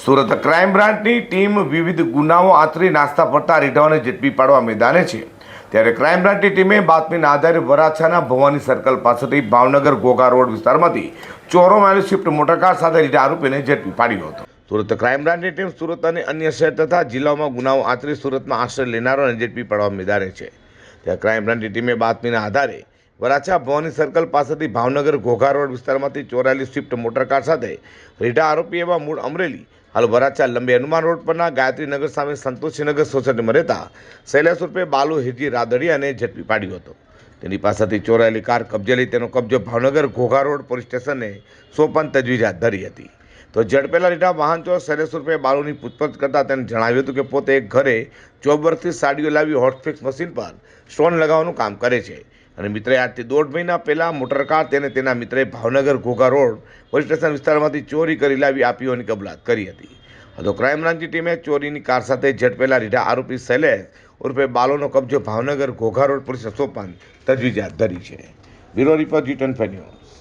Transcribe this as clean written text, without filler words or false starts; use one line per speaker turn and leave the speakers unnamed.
Surat crime બ્રાન્ચની team વિવિધ ગુનાઓ આચરી નાસ્તા ફરતા રીઢાઓને ઝડપી પાડવા મેદાને છે। ત્યારે ક્રાઇમ બ્રાન્ચની ટીમે બાતમીના આધારે વરાછાના ભવાની સર્કલ પાસેથી ભાવનગર ઘોઘા રોડ વિસ્તારમાંથી ચોરોમાં આવેલી સ્વિફ્ટ મોટરકાર સાથે રીઢા આરોપીને ઝડપી પાડ્યો હતો। સુરત ક્રાઇમ બ્રાન્ચની ટીમ સુરત અને અન્ય શહેર તથા જિલ્લાઓમાં ગુનાઓ આચરી સુરતમાં આશ્રય લેનારાઓને ઝડપી પાડવા મેદાને છે। ત્યારે ક્રાઇમ બ્રાન્ચની ટીમે બાતમીના આધારે વરાછા ભવાની સર્કલ પાસેથી ભાવનગર ઘોઘા રોડ વિસ્તારમાંથી ચોરાયેલી સ્વિફ્ટ મોટરકાર સાથે રીઢા આરોપી એવા મૂળ અમરેલી હાલ વરાછા લંબે હનુમાન રોડ પરના ગાયત્રીનગર સામે સંતોષીનગર સોસાયટીમાં રહેતા શૈલેષ ઉર્ફે બાલુ હિજી રાદડિયાને ઝડપી પાડ્યો હતો। તેની પાસેથી ચોરાયેલી કાર કબજે લઈ તેનો કબજો ભાવનગર ઘોઘા રોડ પોલીસ સ્ટેશને સોંપવાની તજવીજ હાથ ધરી હતી। તો ઝડપેલા રીઢા વાહન ચોર શૈલેષ ઉર્ફે બાલુની પૂછપરછ કરતા તેને જણાવ્યું હતું કે પોતે એક ઘરે જોબ વર્કથી સાડીઓ લાવી હોટફિક્સ મશીન પર સ્ટોન લગાવવાનું કામ કરે છે અને મિત્રએ આજથી 1.5 મહિના પહેલા મોટરકાર તેને તેના મિત્રએ Bhavnagar Ghogha road police station વિસ્તારમાંથી ચોરી કરી લાવી આપી હોવાની કબૂલાત કરી હતી। તો ક્રાઇમ બ્રાન્ચની ટીમે ચોરીની કાર સાથે ઝડપેલા રીઢા આરોપી શૈલેષ ઉર્ફે બાલોનો કબજો ભાવનગર ઘોઘા રોડ પોલીસને સોંપવાની તજવીજ હાથ ધરી છે। Bureau report G25 news.